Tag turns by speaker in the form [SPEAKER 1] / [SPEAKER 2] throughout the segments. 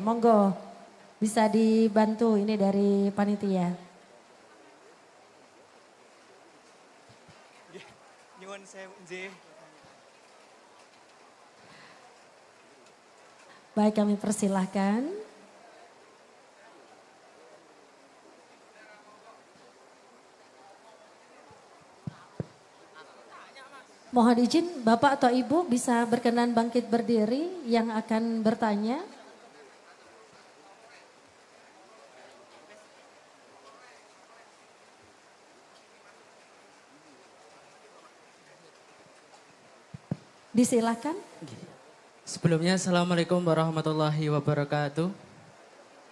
[SPEAKER 1] monggo bisa dibantu ini dari panitia.
[SPEAKER 2] Nyuwun sewu nggih.
[SPEAKER 1] Baik, kami persilahkan. Mohon izin Bapak atau Ibu bisa berkenan bangkit berdiri yang akan bertanya. Disilakan.
[SPEAKER 3] Sebelumnya Assalamualaikum warahmatullahi wabarakatuh.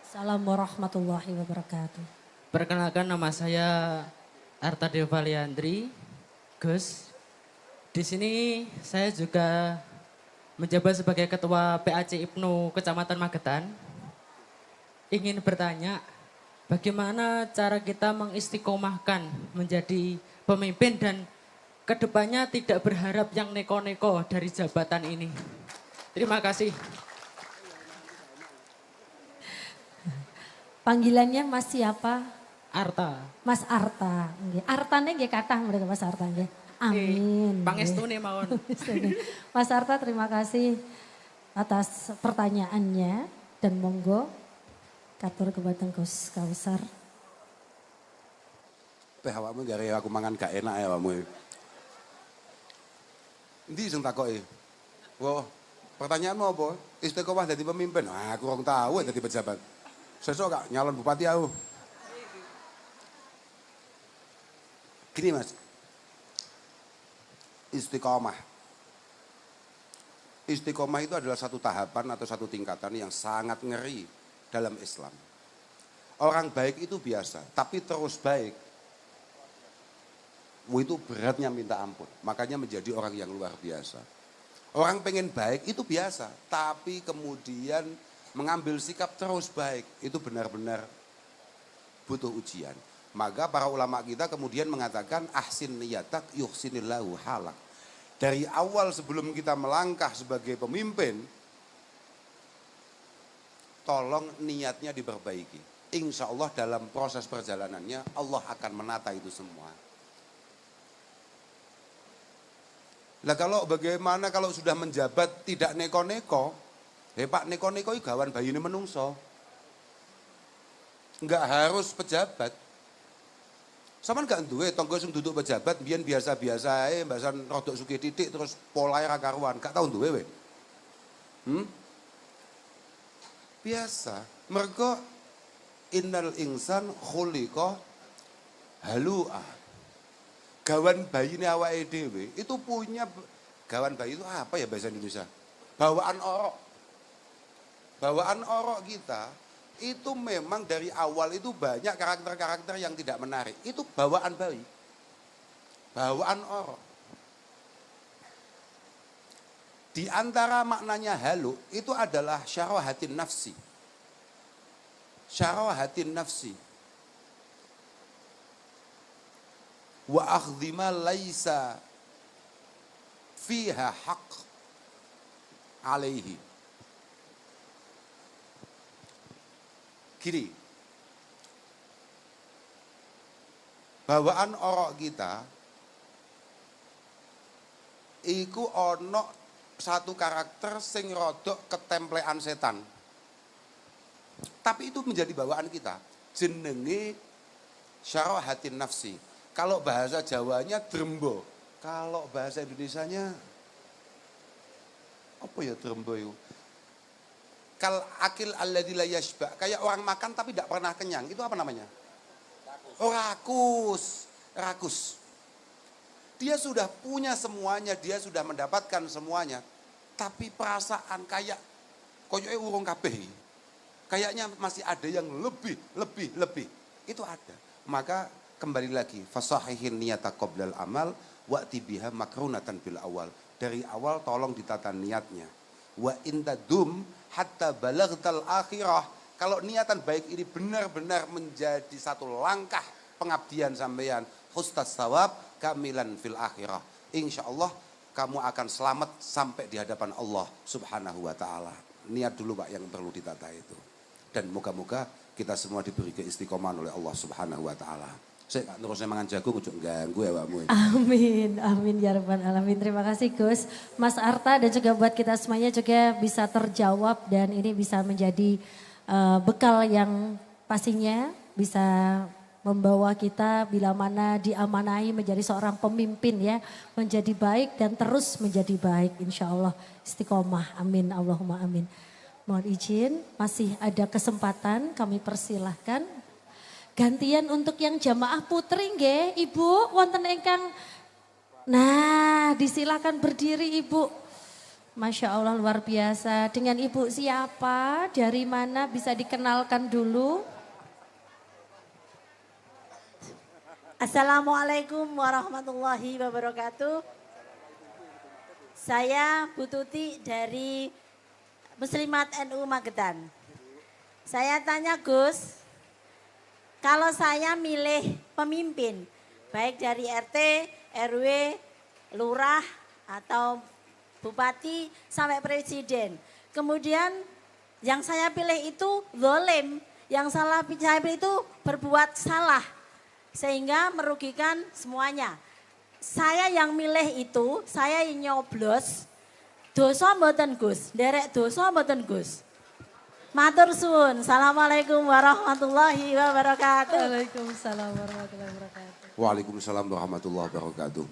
[SPEAKER 1] Assalamualaikum warahmatullahi wabarakatuh.
[SPEAKER 3] Perkenalkan nama saya Arta Deva Liandri, Gus. Di sini saya juga menjabat sebagai Ketua PAC IPNU Kecamatan Magetan. Ingin bertanya, bagaimana cara kita mengistiqomahkan menjadi pemimpin dan kedepannya tidak berharap yang neko-neko dari jabatan ini. Terima kasih.
[SPEAKER 1] Panggilannya Mas siapa?
[SPEAKER 3] Arta.
[SPEAKER 1] Mas Arta. Nggih. Artane nggih kathah mereka Mas Arta nggih. Amin.
[SPEAKER 3] Pangestune mawon.
[SPEAKER 1] Mas Arta terima kasih atas pertanyaannya dan monggo katur kebatang Gus Kausar.
[SPEAKER 4] Teh awakmu gare aku mangan gak enak ya awakmu. Endi sing takoki? Wah, pertanyaanmu apa? Istiqomah jadi pemimpin. Ah, aku kurang tahu jadi pejabat. Sesuk gak nyalon bupati aku. Gini Mas. Istiqomah. Istiqomah itu adalah satu tahapan atau satu tingkatan yang sangat ngeri dalam Islam. Orang baik itu biasa, tapi terus baik. Itu beratnya minta ampun. Makanya menjadi orang yang luar biasa. Orang pengen baik itu biasa, tapi kemudian mengambil sikap terus baik itu benar-benar butuh ujian. Maka para ulama kita kemudian mengatakan ahsin niyatak yuhsinillahu halak. Dari awal sebelum kita melangkah sebagai pemimpin, tolong niatnya diperbaiki. Insya Allah dalam proses perjalanannya Allah akan menata itu semua. Nah kalau bagaimana kalau sudah menjabat tidak neko-neko, Pak neko-neko itu gawan bayi ini menungso. Enggak harus pejabat. Sama gak duwe tonggo sing duduk pejabat biyen biasa-biasa ae mbasan rodok sugih titik terus polahe ra karuan, gak tau duwe we. Biasa. Mergo innal insan khuliqa halu'a. Gawan bayi ini awake dhewe itu punya gawan bayi itu apa ya bahasa Indonesia? Bawaan orok. Bawaan orok kita itu memang dari awal itu banyak karakter-karakter yang tidak menarik. Itu bawaan bayi. Bawaan orok. Di antara maknanya halu itu adalah syarahatin nafsi. Syarahatin nafsi. Wa akhdhima laisa fiha haq alaihi. Gini, bawaan orok kita iku ono satu karakter sing rodok ketemplean setan. Tapi itu menjadi bawaan kita. Jenenge syarahatin nafsi. Kalau bahasa Jawanya drembo. Kalau bahasa Indonesianya apa ya drembo itu? Kal akil alladzi la yashba, kayak orang makan tapi tidak pernah kenyang. Itu apa namanya? Oh, rakus. Rakus. Dia sudah punya semuanya, dia sudah mendapatkan semuanya. Tapi perasaan kayak koyoke urung kabeh. Kayaknya masih ada yang lebih. Itu ada. Maka kembali lagi, fasahihin niyata qoblal amal wa'ti biha makrunatan bil awal. Dari awal tolong ditata niatnya. Wa intadum hatta balagtal akhirah. Kalau niatan baik ini benar-benar menjadi satu langkah pengabdian sampeyan, hustas sawab kamilan fil akhirah. Insya Allah kamu akan selamat sampai di hadapan Allah Subhanahu wa ta'ala. niat dulu Pak yang perlu ditata itu. Dan moga-moga kita semua diberi keistiqomahan oleh Allah Subhanahu wa taala. Saya terusnya mangan jagung ojo ganggu ya Pakmu.
[SPEAKER 1] Amin, amin ya rabbal alamin. Terima kasih Gus, Mas Arta dan juga buat kita semuanya juga bisa terjawab dan ini bisa menjadi bekal yang pastinya bisa membawa kita bila mana diamanahi menjadi seorang pemimpin ya. Menjadi baik dan terus menjadi baik insya Allah. Istiqomah, amin, Allahumma amin. Mohon izin, masih ada kesempatan kami persilahkan. Gantian untuk yang jamaah putri nggih, Ibu, wonten ingkang. Nah, disilakan berdiri Ibu. Masya Allah luar biasa. Dengan Ibu siapa? Dari mana bisa dikenalkan dulu?
[SPEAKER 5] Assalamualaikum warahmatullahi wabarakatuh. Saya Bu Tuti dari Muslimat NU Magetan. Saya tanya Gus, kalau saya milih pemimpin, baik dari RT, RW, lurah, atau bupati, sampai presiden. Kemudian yang saya pilih itu zalim, yang saya pilih itu berbuat salah. Sehingga merugikan semuanya. Saya yang milih itu, saya yang nyoblos, dosa mboten Gus, derek dosa mboten Gus. Matur suwun. Assalamualaikum warahmatullahi wabarakatuh.
[SPEAKER 1] Waalaikumsalam warahmatullahi wabarakatuh.
[SPEAKER 4] Waalaikumsalam warahmatullahi wabarakatuh.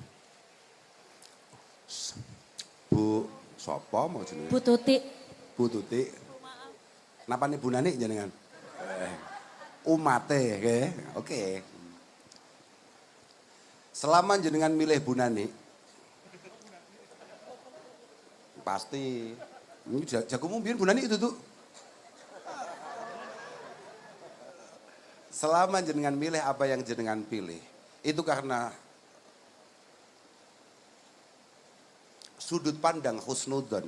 [SPEAKER 4] Bu, sapa mau jenenge?
[SPEAKER 1] Bu Tuti.
[SPEAKER 4] Bu Tuti. Napa nih Bu Nani jenengan? Umate, oke. Selama jenengan milih Bu Nani, pasti ini jagomu biar Bu Nani itu tuh. Selama jenengan milih apa yang jenengan pilih, itu karena sudut pandang husnudon,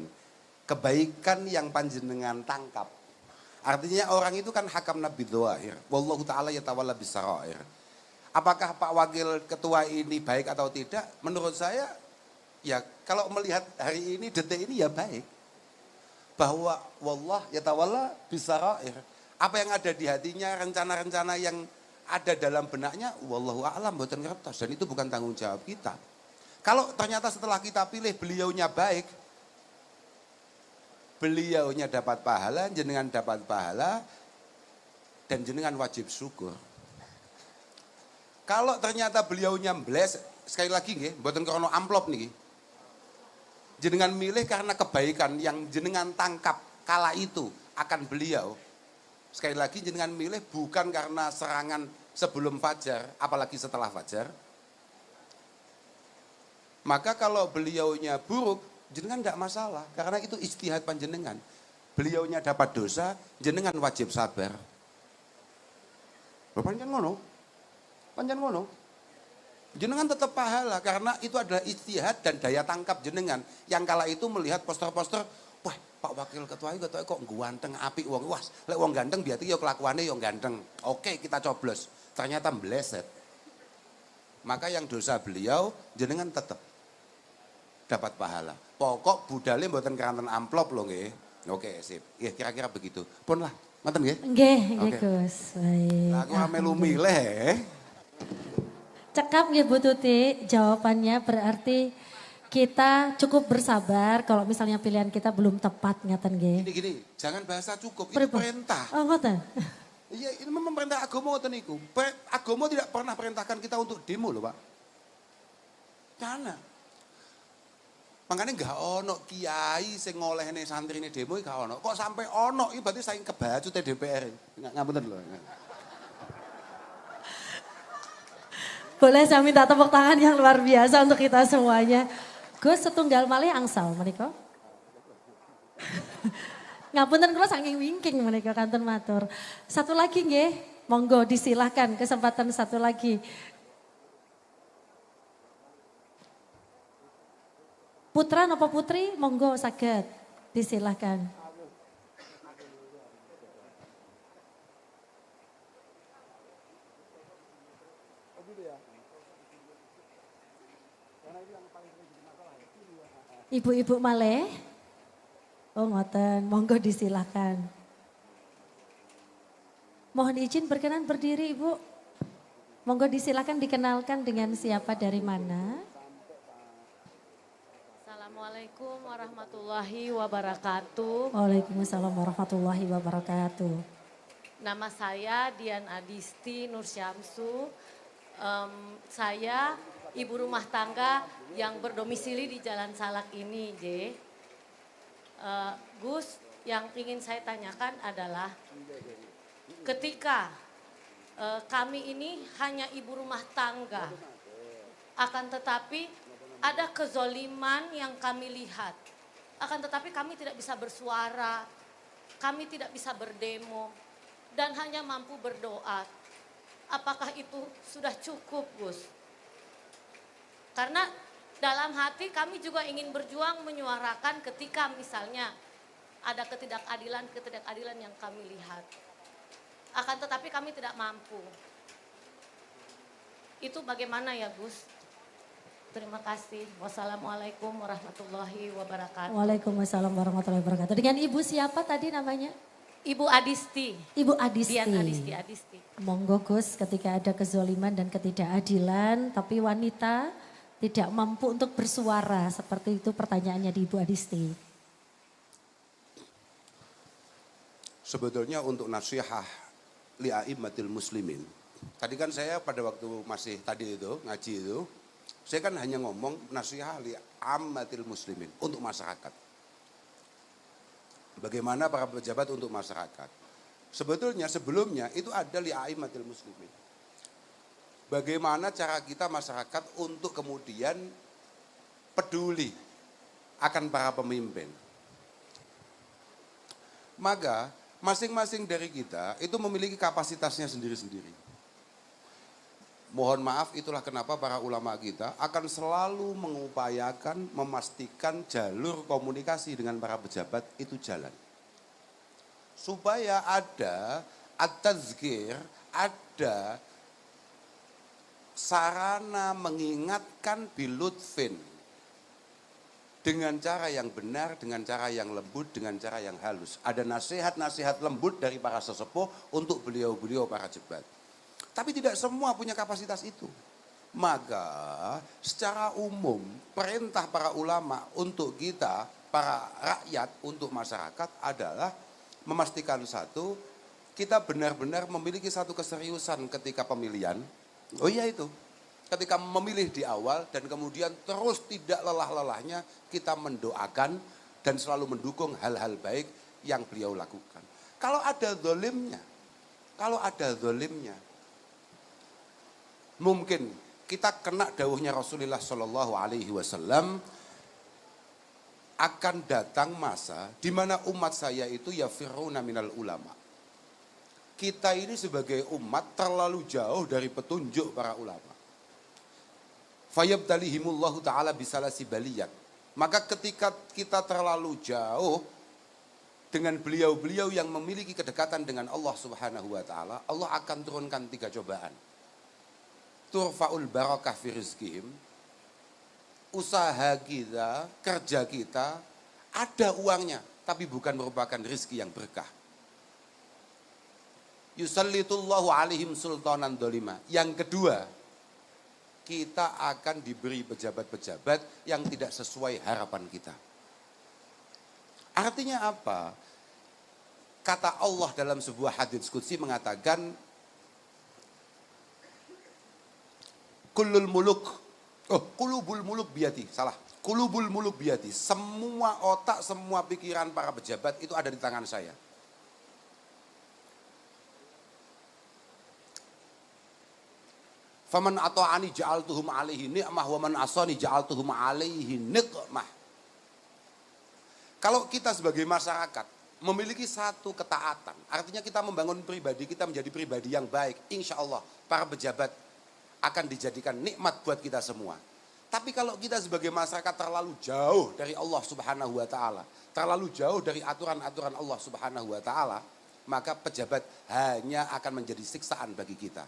[SPEAKER 4] kebaikan yang panjenengan tangkap. Artinya orang itu kan hakam nabi dzahir, wallahu taala yatawalla bisarair. Apakah Pak Wakil Ketua ini baik atau tidak? Menurut saya, ya kalau melihat hari ini, detik ini ya baik. Bahwa wallah yatawalla bisarair. Apa yang ada di hatinya, rencana-rencana yang ada dalam benaknya, wallahu a'lam mboten ngertos. Dan itu bukan tanggung jawab kita. Kalau ternyata setelah kita pilih beliaunya baik, beliaunya dapat pahala, jenengan dapat pahala, dan jenengan wajib syukur. Kalau ternyata beliaunya mbles, sekali lagi nggih, mboten krono amplop niki. Jenengan milih karena kebaikan yang jenengan tangkap kala itu akan beliau. Sekali lagi jenengan milih bukan karena serangan sebelum fajar, apalagi setelah fajar. Maka kalau beliaunya buruk, jenengan tidak masalah. Karena itu ijtihad panjenengan. Beliaunya dapat dosa, jenengan wajib sabar. Panjen ngono. Panjen ngono. Jenengan tetap pahala karena itu adalah ijtihad dan daya tangkap jenengan. Yang kala itu melihat poster-poster, wah Pak Wakil Ketua kok ganteng apik wong. Wah, lek wong ganteng berarti ya kelakuannya yang ganteng. Oke, kita coblos. Ternyata meleset. Maka yang dosa beliau jenengan tetap dapat pahala. Pokok budale mboten keranten amplop lho nggih. Oke, sip. Ya kira-kira begitu. Pun lah, ngoten nggih?
[SPEAKER 1] Nggih, nggih Gus. Baik.
[SPEAKER 4] Lah aku melu milih.
[SPEAKER 1] Cekap nggih Bu Tuti, jawabannya berarti kita cukup bersabar kalau misalnya pilihan kita belum tepat ngaten nggih.
[SPEAKER 4] Gini, jangan bahasa cukup, itu perintah.
[SPEAKER 1] Oh ngoten.
[SPEAKER 4] Iya, ini memang perintah agama ngoten niku. Agama tidak pernah perintahkan kita untuk demo loh, Pak. Karena makanya nggak ono kiai sing ngolehne santrine demo gak ono. Kok sampai ono iki berarti saking kebacut DPR. Ngapunten lho.
[SPEAKER 1] Boleh saya minta tepuk tangan yang luar biasa untuk kita semuanya. Gus setunggal malih angsal menika. Ngapunten kula saking wingking menika kanten matur. Satu lagi nggih, monggo disilahkan kesempatan satu lagi. Putra napa putri, monggo saged disilahkan. Ibu-ibu malih. Oh ngoten, monggo disilakan. Mohon izin berkenan berdiri Ibu. Monggo disilakan dikenalkan dengan siapa dari mana.
[SPEAKER 6] Assalamualaikum warahmatullahi wabarakatuh.
[SPEAKER 1] Waalaikumsalam warahmatullahi wabarakatuh.
[SPEAKER 6] Nama saya Dian Adisti Nur Syamsu. Saya ibu rumah tangga yang berdomisili di Jalan Salak ini, J. Gus, yang ingin saya tanyakan adalah ketika kami ini hanya ibu rumah tangga, akan tetapi ada kezoliman yang kami lihat, akan tetapi kami tidak bisa bersuara, kami tidak bisa berdemo, dan hanya mampu berdoa. Apakah itu sudah cukup, Gus? Karena dalam hati kami juga ingin berjuang menyuarakan ketika misalnya ada ketidakadilan yang kami lihat. Akan tetapi kami tidak mampu. Itu bagaimana ya, Gus? Terima kasih. Wassalamualaikum warahmatullahi wabarakatuh.
[SPEAKER 1] Waalaikumsalam warahmatullahi wabarakatuh. Dengan Ibu siapa tadi namanya?
[SPEAKER 6] Ibu Adisti.
[SPEAKER 1] Ibu Adisti.
[SPEAKER 6] Dian Adisti.
[SPEAKER 1] Monggo Gus, ketika ada kezoliman dan ketidakadilan tapi wanita tidak mampu untuk bersuara. Seperti itu pertanyaannya di Ibu Adisti.
[SPEAKER 4] Sebetulnya untuk nasihat li'a'immatil muslimin. Tadi kan saya pada waktu masih tadi itu ngaji itu, saya kan hanya ngomong nasihat li'a'immatil muslimin untuk masyarakat. Bagaimana para pejabat untuk masyarakat. Sebetulnya sebelumnya itu ada li'a'immatil muslimin. Bagaimana cara kita masyarakat untuk kemudian peduli akan para pemimpin. Maka masing-masing dari kita itu memiliki kapasitasnya sendiri-sendiri. Mohon maaf, itulah kenapa para ulama kita akan selalu mengupayakan memastikan jalur komunikasi dengan para pejabat itu jalan. Supaya ada at-tazkir, ada sarana mengingatkan bilutfin. Dengan cara yang benar, dengan cara yang lembut, dengan cara yang halus. Ada nasihat-nasihat lembut dari para sesepuh untuk beliau-beliau para pejabat. Tapi tidak semua punya kapasitas itu. Maka secara umum perintah para ulama untuk kita, para rakyat, untuk masyarakat adalah memastikan satu, kita benar-benar memiliki satu keseriusan ketika pemilihan. Oh iya itu. Ketika memilih di awal dan kemudian terus tidak lelah-lelahnya kita mendoakan dan selalu mendukung hal-hal baik yang beliau lakukan. Kalau ada zalimnya, mungkin kita kena dawuhnya Rasulullah Shallallahu Alaihi Wasallam, akan datang masa di mana umat saya itu yafiruna minal ulama. Kita ini sebagai umat terlalu jauh dari petunjuk para ulama. Fayabtalihimullahu ta'ala bisalasi baliyat. Maka ketika kita terlalu jauh dengan beliau-beliau yang memiliki kedekatan dengan Allah subhanahu wa ta'ala, Allah akan turunkan 3 cobaan. Turfa'ul barakah fi rizkihim. Usaha kita, kerja kita, ada uangnya, tapi bukan merupakan rizki yang berkah. Yusallitullahu alaihim sultanan dolima. Yang kedua, kita akan diberi pejabat-pejabat yang tidak sesuai harapan kita. Artinya apa? Kata Allah dalam sebuah hadits qudsi mengatakan, Qulubul muluk biyati, salah. Qulubul muluk biyati. Semua otak, semua pikiran para pejabat itu ada di tangan saya. Faman ata'ani ja'altuhum alaihi ni'mah wa man asani ja'altuhum alaihi niqmah. Kalau kita sebagai masyarakat memiliki satu ketaatan, artinya kita membangun pribadi kita menjadi pribadi yang baik, insya Allah para pejabat akan dijadikan nikmat buat kita semua. Tapi kalau kita sebagai masyarakat terlalu jauh dari Allah subhanahu wa ta'ala, terlalu jauh dari aturan-aturan Allah subhanahu wa ta'ala, maka pejabat hanya akan menjadi siksaan bagi kita.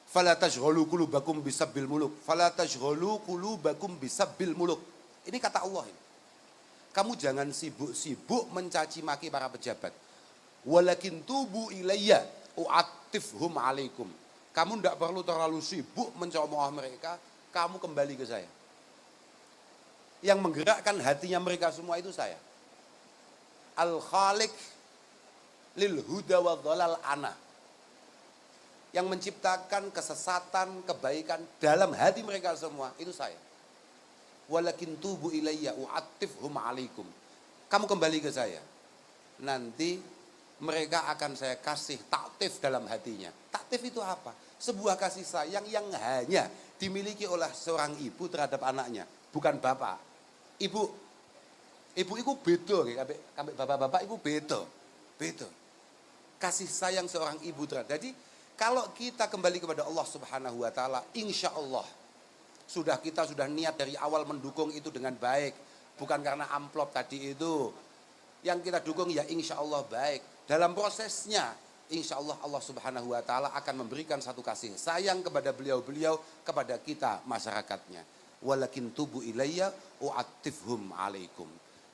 [SPEAKER 4] Fala tashghalu qulubakum bisabbil muluk. Fala tashghalu qulubakum bisabbil muluk. Ini kata Allah ini. Kamu jangan sibuk-sibuk mencaci maki para pejabat. Walakin tubu ilayya u'attifhum alaikum. Kamu tidak perlu terlalu sibuk mencemooh mereka, kamu kembali ke saya. Yang menggerakkan hatinya mereka semua itu saya. Al-Khaliq lil huda wa dhalal ana. Yang menciptakan kesesatan, kebaikan dalam hati mereka semua itu saya. Walakin tubu ilayya u'attifhum alaikum. Kamu kembali ke saya. Nanti mereka akan saya kasih taktif dalam hatinya. Taktif itu apa? Sebuah kasih sayang yang hanya dimiliki oleh seorang ibu terhadap anaknya, bukan bapak. Ibu itu beda, sampai bapak-bapak itu beda. Kasih sayang seorang ibu terhadap. Jadi kalau kita kembali kepada Allah Subhanahu wa taala, insya Allah kita sudah niat dari awal mendukung itu dengan baik, bukan karena amplop tadi itu. Yang kita dukung ya insya Allah baik. Dalam prosesnya insya Allah Allah Subhanahu wa taala akan memberikan satu kasih sayang kepada beliau-beliau, kepada kita masyarakatnya. Walakin tubu ilayya u'attifhum alaikum.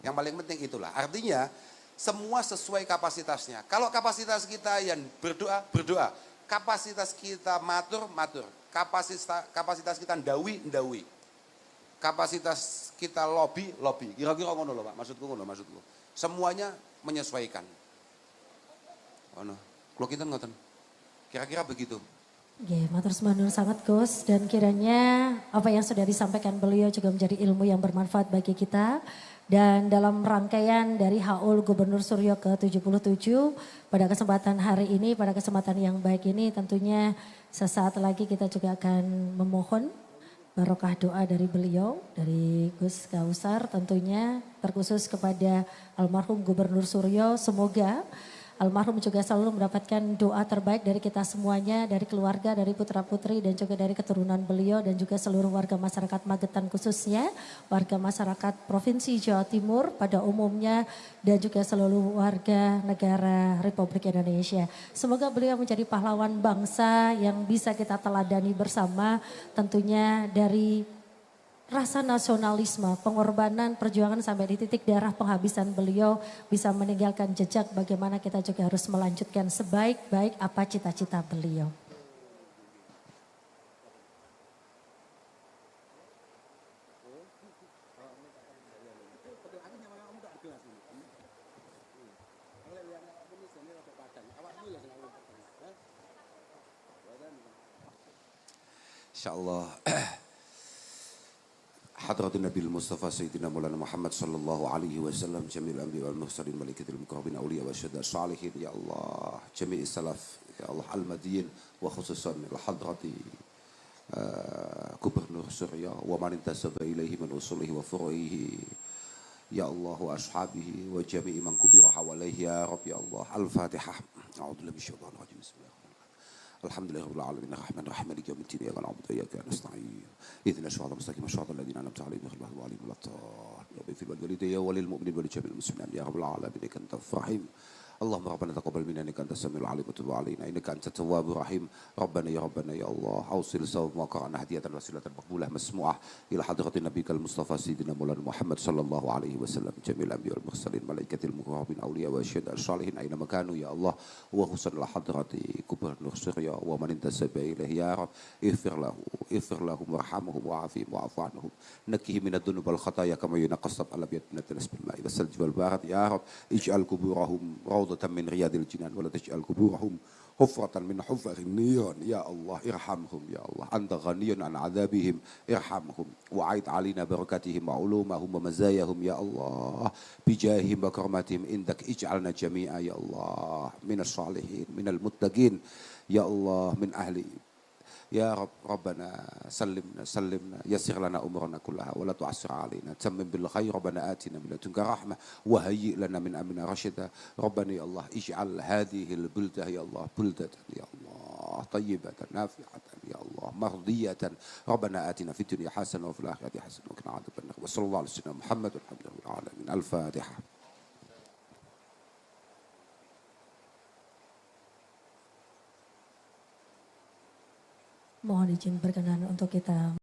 [SPEAKER 4] Yang paling penting itulah. Artinya semua sesuai kapasitasnya. Kalau kapasitas kita yang berdoa. Kapasitas kita matur. Kapasitas kita ndawi. Kapasitas kita lobby. Kira-kira ngono lho Pak, maksudku. Semuanya menyesuaikan. Ono, kalau kita ngoten. Kira-kira begitu.
[SPEAKER 1] Oke, matur nuwun sangat Gus, dan kiranya apa yang sudah disampaikan beliau juga menjadi ilmu yang bermanfaat bagi kita. Dan dalam rangkaian dari Haul Gubernur Suryo ke-77 pada kesempatan hari ini, pada kesempatan yang baik ini tentunya sesaat lagi kita juga akan memohon barokah doa dari beliau, dari Gus Kausar tentunya terkhusus kepada almarhum Gubernur Suryo. Semoga almarhum juga selalu mendapatkan doa terbaik dari kita semuanya, dari keluarga, dari putra-putri dan juga dari keturunan beliau dan juga seluruh warga masyarakat Magetan khususnya, warga masyarakat Provinsi Jawa Timur pada umumnya dan juga seluruh warga negara Republik Indonesia. Semoga beliau menjadi pahlawan bangsa yang bisa kita teladani bersama, tentunya dari rasa nasionalisme, pengorbanan, perjuangan sampai di titik darah penghabisan beliau bisa meninggalkan jejak bagaimana kita juga harus melanjutkan sebaik-baik apa cita-cita beliau.
[SPEAKER 4] Insyaallah. Hadratin Nabi Mustafa Sayyidina Maulana Muhammad sallallahu alaihi wasallam, jami'il anbiya wal mursalin, malaikatil muqarrabin, awliya wa syuhada salihin, ya Allah, jami'is salaf, ya Allah, al-madiyin wa khususan al-hadrati Gubernur Suryo wa man intasaba ilaihi min usulihi wa furu'ihi, ya Allah, wa ashabihi wa jami'i man kubira hawalaihi, ya Rabb, ya Allah. Al-Fatihah. A'udzubillahi minasyaitonir rajim. Bismillahirrahmanirrahim. Alhamdulillahirabbil alamin arrahmanir rahim maliki yaumiddin iyyaka na'budu wa iyyaka nasta'in ihdinas siratal mustaqim siratal ladzina an'amta 'alaihim ghairil maghdubi 'alaihim waladdallin ya fil walidayya walil mu'minin wal jami'il muslimin ya rabbal alamin innaka antal rahim. Allahumma rabbana taqabbal minna innaka antas samiul 'alim wa tub 'alaina innaka antat tawwabur rahim. Rabbana ya Allah awsil sawab wa qara'na hadiyatan wasilatan maqbulah masmu'ah ila hadratin nabiyil mustafa sayyidina maulana Muhammad sallallahu alaihi wasallam, jami'il anbiya wal mursalin, malaikatil muqarrabin, awliya wa syuhada salihin aina makanu, ya Allah, wa khususan ila hadrati Gubernur Suryo wa man intasaba ilaihi, ya Rabb, ighfir lahum warhamhum wa'afihim wa'fu anhum nakkihim minad dunub wal khataya kama yunaqqas al abyad min at-tanas bil ma'i was salji wal barad, ya Rabb, ij'al kuburahum rawdatan min riyadil jinan wa la taj'al kuburahum hufratan min hufarin niyan, ya Allah, irhamhum, ya Allah, anta ghaniyun an adabihim, irhamhum wa'id alina barakatihim wa ulumahum wa mazayahum, ya Allah, bijahim wa karmatihim indak ij'alna jami'a, ya Allah, minas salihin minal muttaqin, ya Allah, min ahli, ya Rabbana sallimna yassir lana umurana kullaha wa la tu'assir alaina tammim bil khair, Rabbana atina min ladunka rahmah wa hayyi lana min amrina rashida, Rabbana ya Allah ij'al hadhihi al buldah, ya Allah, buldatan, ya Allah, tayyibatan nafi'atan, ya Allah, mardiyatan, Rabbana atina fid dunya hasanah wa fil akhirati hasanah wa qina adzabannar. Wa sallallahu alaihi wasallam Muhammad walhamdulillahi alamin. Al-Fatihah.
[SPEAKER 1] Mohon izin berkenan untuk kita